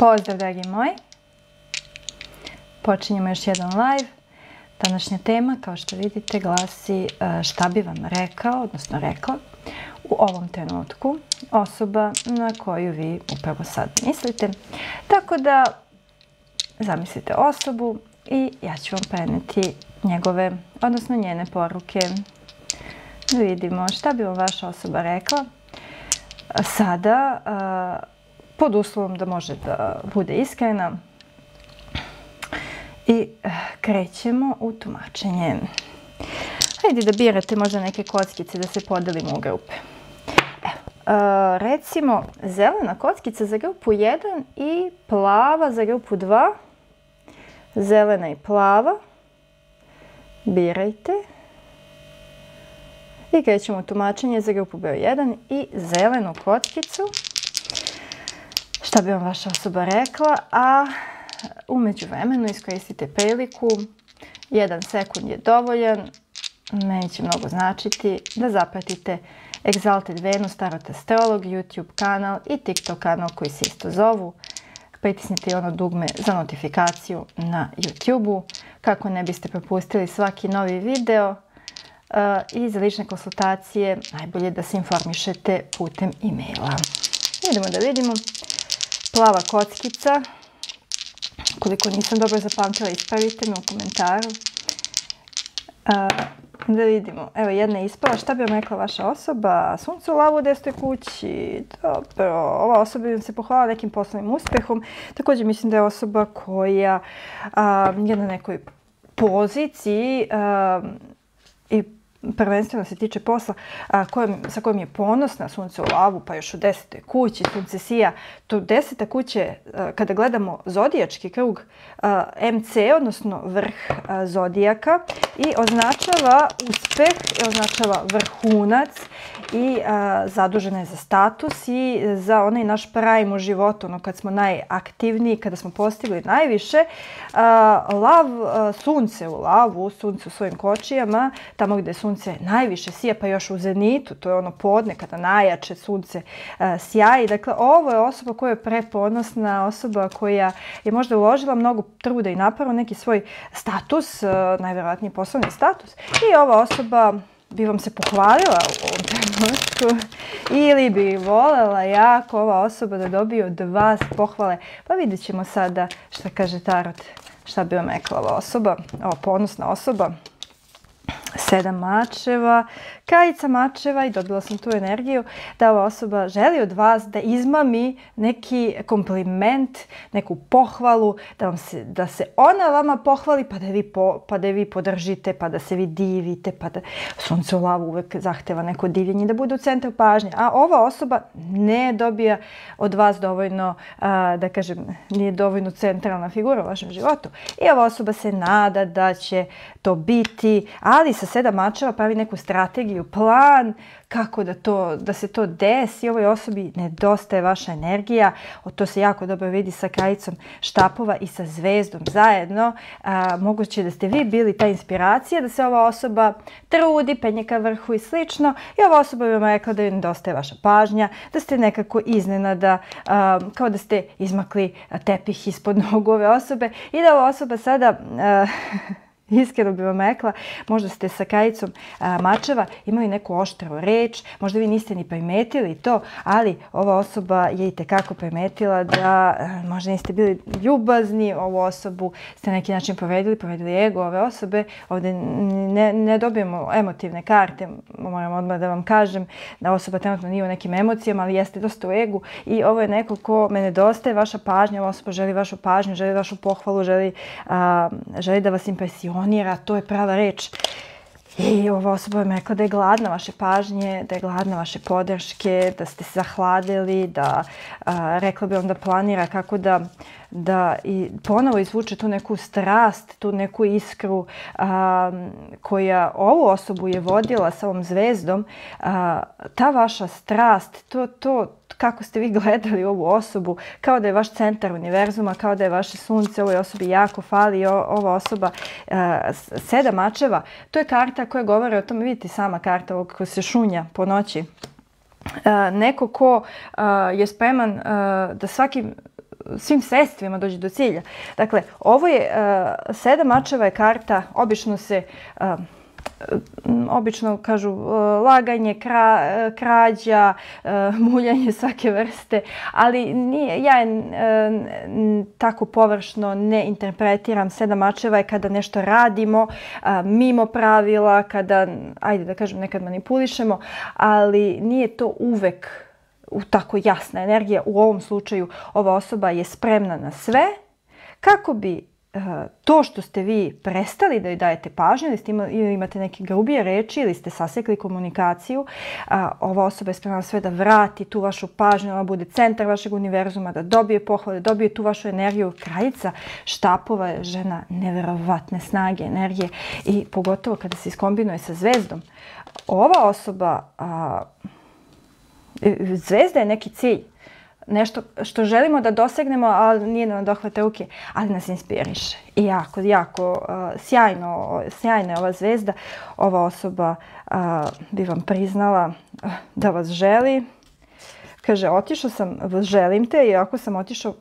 Pozdrav, dragi moji. Počinjemo još jedan live. Današnja tema, kao što vidite, glasi šta bi vam rekao, odnosno rekla, u ovom trenutku osoba na koju vi upravo sad mislite. Tako da zamislite osobu i ja ću vam preneti njegove, odnosno njene poruke. Da vidimo šta bi vam vaša osoba rekla sada, pod uslovom da može da bude iskrena. I krećemo u tumačenje. Hajde da birate možda neke kockice da se podelimo u grupe. Recimo, zelena kockica za grupu 1 i plava za grupu 2. Zelena i plava. Birajte. I krećemo u tumačenje za grupu broj 1 i zelenu kockicu. Šta bi vam vaša osoba rekla, a u međuvremenu iskoristite priliku, 1 sekund je dovoljan, meni će mnogo značiti da zapratite Exalted Venus Tarot Astrolog, YouTube kanal i TikTok kanal koji se isto zovu. Pritisnite ono dugme za notifikaciju na YouTube-u kako ne biste propustili svaki novi video i za lične konsultacije najbolje da se informišete putem e-maila. Idemo da vidimo. Plava kockica. Koliko nisam dobro zapamtila, ispravite me u komentaru. Da vidimo. Evo, jedna je ispala. Šta bi vam rekla vaša osoba? Sunce u lavu u 10. kući. Dobro. Ova osoba bi vam se pohvala nekim poslovnim uspehom. Također mislim da je osoba koja je na nekoj poziciji i prvenstveno se tiče posla sa kojim je ponosna. Sunce u lavu, pa još u 10. kući, sunce sija. To 10. kuće, kada gledamo zodijački krug, MC, odnosno vrh zodijaka, i označava uspeh, i označava vrhunac i zadužena je za status i za onaj naš prime u životu, ono kad smo najaktivniji, kada smo postigli najviše. Lav, sunce u lavu, sunce u svojim kočijama, tamo gdje sunce najviše sija, pa još u zenitu, to je ono podne kada najjače sunce sjaji. Dakle, ovo je osoba koja je preponosna, osoba koja je možda uložila mnogo truda i napora u neki svoj status, najvjerojatnije poslovni status, i ova osoba bi vam se pohvalila u ovom trenutku ili bi voljela jako ova osoba da dobije od vas pohvale. Pa vidjet ćemo sada šta kaže Tarot, šta bi vam rekla ova osoba, ova ponosna osoba. 7 mačeva, kraljica mačeva, i dobila sam tu energiju da ova osoba želi od vas da izmami neki kompliment, neku pohvalu, da se ona vama pohvali, pa da vi podržite, pa da se vi divite, pa da sunce u lavu uvek zahteva neko divljenje, da bude u centru pažnje. A ova osoba ne dobija od vas dovoljno, da kažem, nije dovoljno centralna figura u vašem životu. I ova osoba se nada da će to biti, ali sa 7 mačeva pravi neku strategiju, plan kako da se to desi. Ovoj osobi nedostaje vaša energija. To se jako dobro vidi sa kraljicom štapova i sa zvezdom zajedno. Moguće da ste vi bili ta inspiracija, da se ova osoba trudi, penje ka vrhu i slično. I ova osoba bi vam rekla da joj nedostaje vaša pažnja, da ste nekako iznenada, kao da ste izmakli tepih ispod nogu ove osobe i da ova osoba sada... Iskreno bi vam rekla, možda ste sa kraljicom mačeva imali neku oštru reč, možda vi niste ni primetili to, ali ova osoba je itekako primetila da možda niste bili ljubazni, ovu osobu ste na neki način povredili ego ove osobe. Ovdje ne dobijemo emotivne karte, moram odmah da vam kažem da osoba trenutno nije u nekim emocijama, ali jeste dosta u egu i ovo je neko ko me nedostaje vaša pažnja, ova osoba želi vašu pažnju, želi vašu pohvalu, želi da vas impresionira. To je prava reč. I ova osoba mi rekla da je gladna vaše pažnje, da je gladna vaše podrške, da ste se zahladili, da rekla bi vam da planira kako da i ponovo izvuče tu neku strast, tu neku iskru koja ovu osobu je vodila sa ovom zvezdom. Ta vaša strast, to kako ste vi gledali ovu osobu, kao da je vaš centar univerzuma, kao da je vaše sunce, ovoj osobi jako fali. Ova osoba 7 mačeva, to je karta koja govori o tome, vidite sama karta ovog ko se šunja po noći. Neko ko je spreman da svim sredstvima dođe do cilja. Dakle, ovo je, 7 mačeva je karta, obično kažu laganje, krađa, muljanje svake vrste, ali ja tako površno ne interpretiram. 7 mačeva je kada nešto radimo mimo pravila, kada, ajde da kažem, nekad manipulišemo, ali nije to uvek tako jasna energija. U ovom slučaju ova osoba je spremna na sve kako bi to što ste vi prestali da joj dajete pažnju ili imate neke grubije reči ili ste sasekli komunikaciju, ova osoba je spremna sve da vrati tu vašu pažnju, ona bude centar vašeg univerzuma, da dobije pohvale, da dobije tu vašu energiju. Kraljica štapova je žena neverovatne snage, energije i pogotovo kada se iskombinuje sa zvezdom. Ova osoba, zvezda je neki cilj. Nešto što želimo da dosegnemo, ali nije na dohvate ruke, ali nas inspiriše. I jako sjajna je ova zvezda. Ova osoba bi vam priznala da vas želi. Kaže, otišao sam, želim te, i ako sam otišao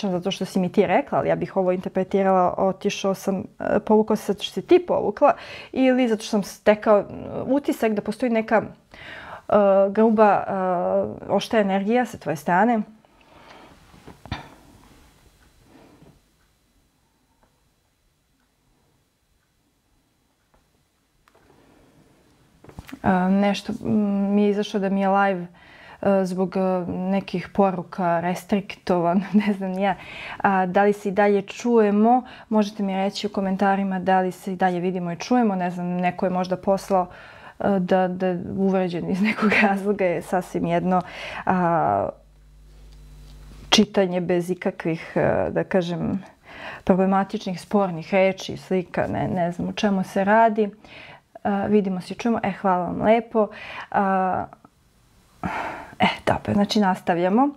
zato što si mi ti rekla, ali ja bih ovo interpretirala, otišao sam, povukao se zato što si ti povukla, ili zato što sam stekao utisak da postoji neka gruba, oštra energija sa tvoje strane. Nešto mi je izašlo da mi je live zbog nekih poruka restriktovan, ne znam ja. Da li se i dalje čujemo? Možete mi reći u komentarima da li se i dalje vidimo i čujemo. Ne znam, neko je možda poslao da uvređen iz nekog razloga, je sasvim jedno. Čitanje bez ikakvih, da kažem, problematičnih, spornih reči, slika, ne znam o čemu se radi. Vidimo se i čujemo. Hvala vam lepo. Dobro, znači nastavljamo.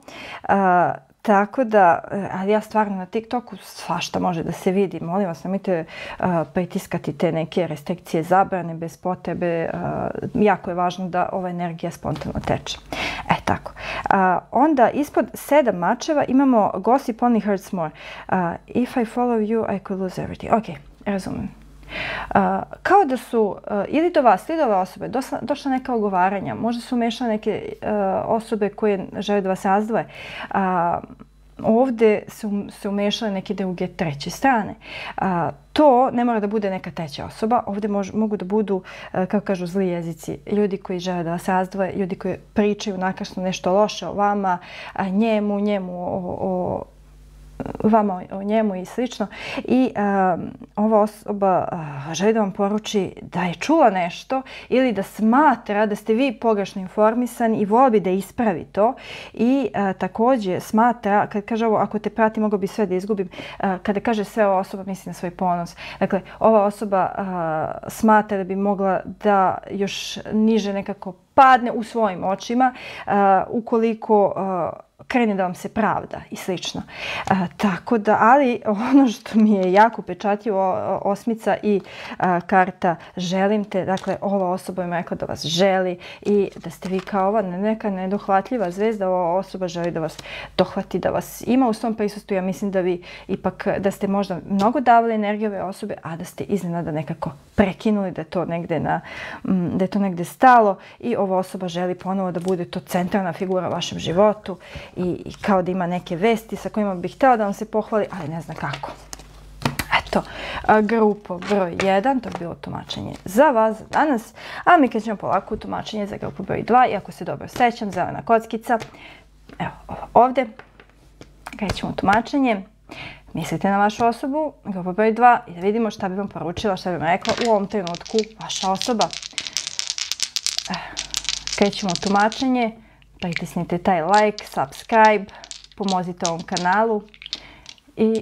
Tako da, ali ja stvarno na TikToku svašta može da se vidi. Molim vas, nemojte pritiskati te neke restrikcije, zabrane bez potrebe. Jako je važno da ova energija spontano teče. Tako. Onda ispod 7 mačeva imamo Gossip only hurts more. If I follow you, I could lose everything. Ok, razumem. Kao da su ili do vas ili do ove osobe došla neka ogovaranja, možda su umešale neke osobe koje žele da vas razdvoje. Ovdje su se umešale neke druge, treće strane. To ne mora da bude neka treća osoba. Ovdje mogu da budu, kako kažu, zli jezici. Ljudi koji žele da vas razdvoje, ljudi koji pričaju nakašno nešto loše o vama, vama o njemu i slično. I ova osoba želi da vam poruči da je čula nešto ili da smatra da ste vi pogrešno informisani i voli bi da ispravi to. I također smatra, kad kaže ovo, ako te prati mogo bi sve da izgubim, kada kaže sve, ova osoba misli na svoj ponos. Dakle, ova osoba smatra da bi mogla da još niže nekako padne u svojim očima ukoliko krene da vam se pravda i slično. Tako da, ali ono što mi je jako upečatljivo, osmica i karta želim te, dakle, ova osoba im rekla da vas želi i da ste vi kao ova neka nedohvatljiva zvezda, ova osoba želi da vas dohvati, da vas ima u svom prisustvu. Ja mislim da vi ipak, da ste možda mnogo davali energije ove osobe, a da ste iznenada nekako prekinuli, da je to negde stalo i ova osoba želi ponovo da bude to centralna figura u vašem životu i kao da ima neke vesti sa kojima bih htjela da vam se pohvali, ali ne zna kako. Eto, grupa broj 1, to je bilo tumačenje za vas danas, a mi krećemo polako u tumačenje za grupu broj 2, i ako se dobro sećam, zelena kockica, evo ovdje, krećemo u tumačenje. Mislite na vašu osobu, grupa broj 2, i da vidimo šta bi vam poručila, šta bi vam rekla u ovom trenutku vaša osoba. Krećemo u tumačenje, pritisnite taj like, subscribe, pomozite ovom kanalu i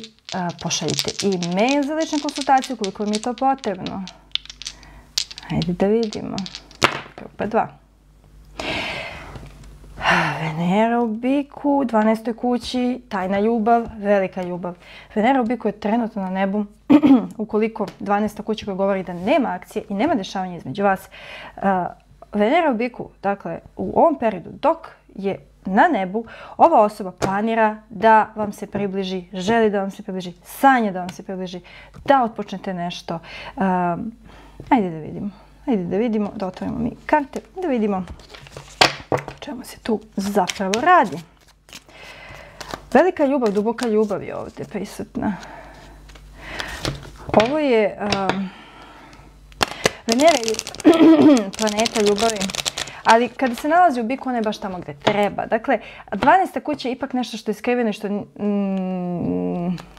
pošaljite e-mail za ličnu konsultaciju koliko vam je to potrebno. Hajde da vidimo. Grupa 2. Venera u biku, 12. kući, tajna ljubav, velika ljubav. Venera u biku je trenutno na nebu. Ukoliko 12. kuća koja govori da nema akcije i nema dešavanja između vas, Venera u biku, dakle, u ovom periodu dok je na nebu, ova osoba planira da vam se približi, želi da vam se približi, sanja da vam se približi, da otpočnete nešto. Ajde da vidimo, da otvorimo mi karte, da vidimo o čemu se tu zapravo radi. Velika ljubav, duboka ljubav je ovdje prisutna. Ovo je Venera je planeta ljubavi. Ali kada se nalazi u biku, ona je baš tamo gdje treba. Dakle, 12. kuća je ipak nešto što je skriveno i što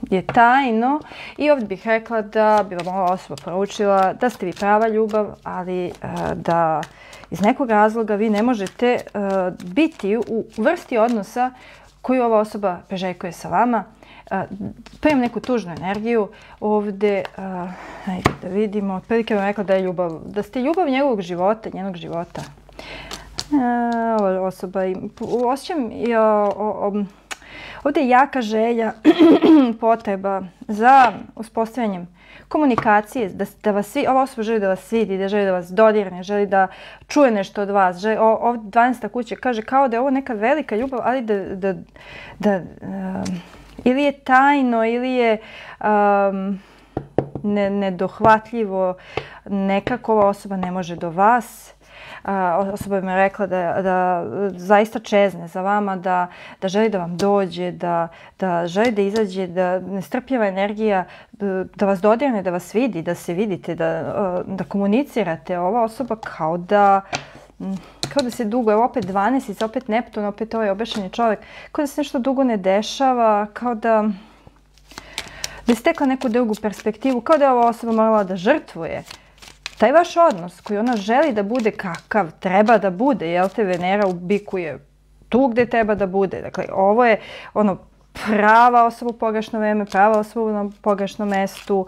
je tajno. I ovdje bih rekla da bi vam ova osoba poručila da ste vi prava ljubav, ali da iz nekog razloga vi ne možete biti u vrsti odnosa koju ova osoba priželjkuje sa vama. Primam neku tužnu energiju ovdje. Ajde da vidimo. Otprilike vam rekla da je ljubav, da ste ljubav njegovog života, njenog života. Ova osoba, osjećam ovdje je jaka želja, potreba za uspostavljanjem komunikacije, da vas svi, ova osoba želi da vas vidi, da želi da vas dodirne, želi da čuje nešto od vas. Ovdje 12. kuća kaže kao da je ovo neka velika ljubav, ali da ili je tajno, ili je nedohvatljivo, nekako ova osoba ne može do vas. Osoba bi mi rekla da zaista čezne za vama, da želi da vam dođe, da želi da izađe, da nestrpljiva energija, da vas dodirne, da vas vidi, da se vidite, da komunicirate. Ova osoba kao da se dugo, evo opet 12, opet Neptun, opet ovaj obešeni čovjek, kao da se nešto dugo ne dešava, kao da je stekla neku drugu perspektivu, kao da je ova osoba morala da žrtvuje taj vaš odnos koji ona želi da bude kakav treba da bude, jel te, Venera u biku je tu gdje treba da bude. Dakle, ovo je ono prava osoba u pogrešno vreme, prava osoba na pogrešnom mestu.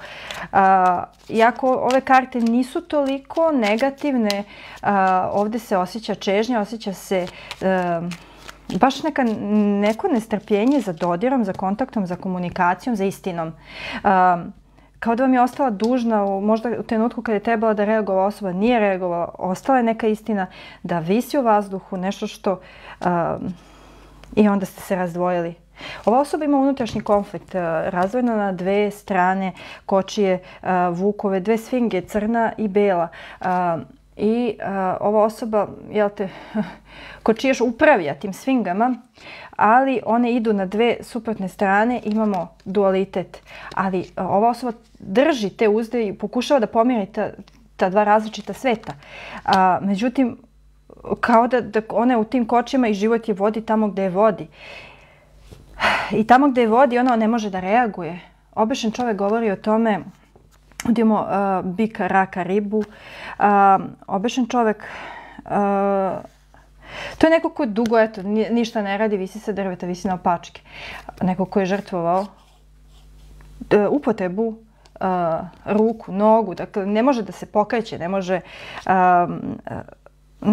Iako ove karte nisu toliko negativne, ovdje se osjeća čežnja, osjeća se baš neko nestrpljenje za dodirom, za kontaktom, za komunikacijom, za istinom. Kao da vam je ostala dužna, možda u trenutku kad je trebala da reagova osoba nije reagovala, ostala je neka istina da visi u vazduhu, nešto što i onda ste se razdvojili. Ova osoba ima unutrašnji konflikt, razdvojena na dve strane kočije, vukove, dve sfinge, crna i bela. I ova osoba, jel te, kočiješ upravlja tim svingama, ali one idu na dve suprotne strane, imamo dualitet. Ali ova osoba drži te uzde i pokušava da pomiri ta dva različita sveta. Međutim, kao da ona u tim kočima i život je vodi tamo gdje je vodi. I tamo gdje je vodi ona ne može da reaguje. Obešen čovjek govori o tome, ovdje imamo bika, raka, ribu. Obešen čovjek, to je neko ko dugo, eto, ništa ne radi, visi sa drveta, visi na opačke. Neko ko je žrtvovao upotrebu, ruku, nogu, dakle ne može da se pokreće, ne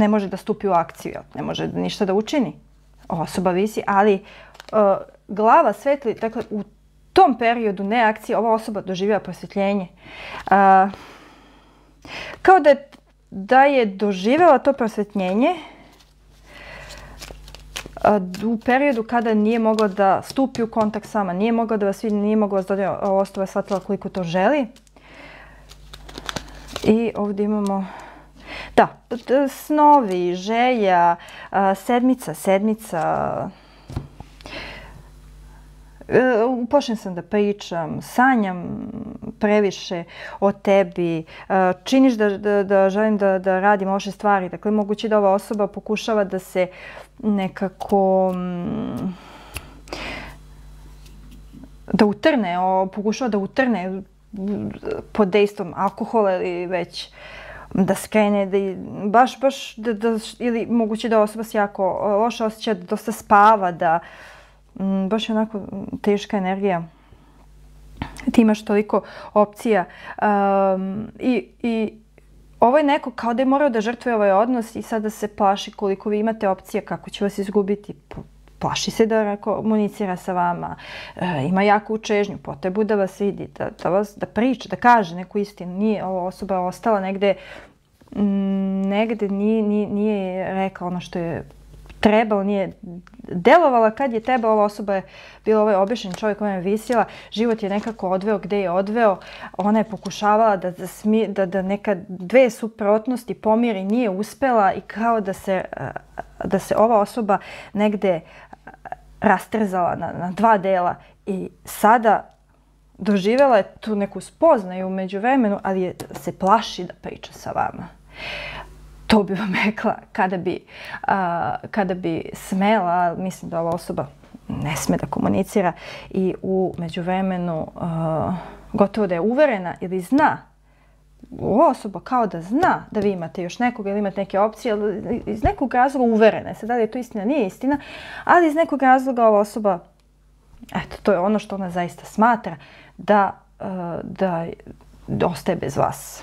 može da stupi u akciju, ne može ništa da učini. Osoba visi, ali glava svetli, dakle u tom periodu neakcije ova osoba doživljava prosvjetljenje. Kao da je doživjela to prosvjetljenje u periodu kada nije mogla da stupi u kontakt s vama, nije mogla da vas vidi, nije mogla vas dodati, ova osoba je shvatila koliko to želi. I ovdje imamo, da, snovi, želja, sedmica. Počnem sam da pričam, sanjam previše o tebi, činiš da želim da radim loše stvari. Dakle, moguće da ova osoba pokušava da se nekako pokušava da utrne pod dejstvom alkohola ili već da skrene, baš ili moguće da osoba se jako loše osjeća, da dosta spava, da baš je onako teška energija. Ti imaš toliko opcija i ovo je neko kao da je morao da žrtvuje ovaj odnos i sada se plaši koliko vi imate opcija, kako će vas izgubiti. Plaši se da komunicira sa vama, ima jaku čežnju, potrebu da vas vidi, da priča, da kaže neku istinu. Nije ova osoba ostala negde negde nije rekla ono što je trebalo, nije delovala kad je trebalo. Ova osoba je bila ovaj običan čovjek koja je visila, život je nekako odveo gde je odveo, ona je pokušavala da neka dve suprotnosti pomiri, nije uspela i kao da se ova osoba negde rastrzala na dva dela i sada doživjela je tu neku spoznaju u međuvremenu, ali se plaši da priča sa vama. To bi vam rekla kada bi smela, mislim da ova osoba ne sme da komunicira i u međuvremenu gotovo da je uverena ili zna, ova osoba kao da zna da vi imate još nekoga ili imate neke opcije, ali iz nekog razloga uverena je. Sad, da li je to istina, nije istina, ali iz nekog razloga ova osoba, eto, to je ono što ona zaista smatra, da ostaje bez vas.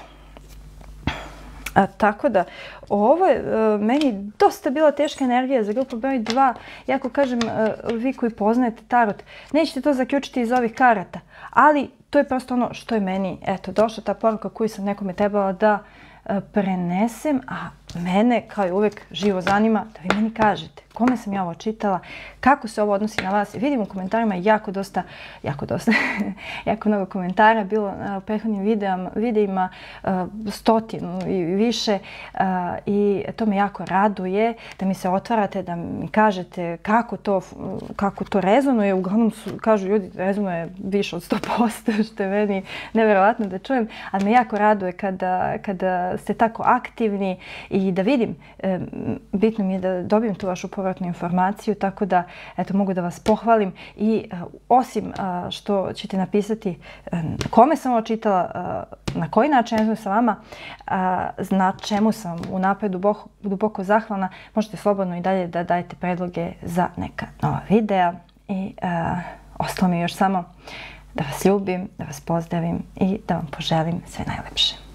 Tako da, ovo je meni dosta bila teška energija za grupu broj 2. Iako kažem, vi koji poznajete tarot, nećete to zaključiti iz ovih karata, ali to je prosto ono što je meni, eto, došla ta poruka koju sam nekome trebala da prenesem, a mene kao i uvijek živo zanima da vi meni kažete kome sam ja ovo čitala, kako se ovo odnosi na vas. Vidim u komentarima jako mnogo komentara, bilo u prethodnim videima 100 i više i to me jako raduje da mi se otvarate, da mi kažete kako to rezonuje. Uglavnom kažu ljudi rezonuje više od 100%, što je meni nevjerovatno da čujem, ali me jako raduje kada ste tako aktivni i da vidim, bitno mi je da dobijem tu vašu povratnu informaciju, tako da eto, mogu da vas pohvalim i osim što ćete napisati kome sam ovo čitala, na koji način rezonuje sa vama, na čemu sam unapred duboko zahvalna, možete slobodno i dalje da dajete predloge za neka nova videa i ostalo mi još samo da vas ljubim, da vas pozdravim i da vam poželim sve najlepše.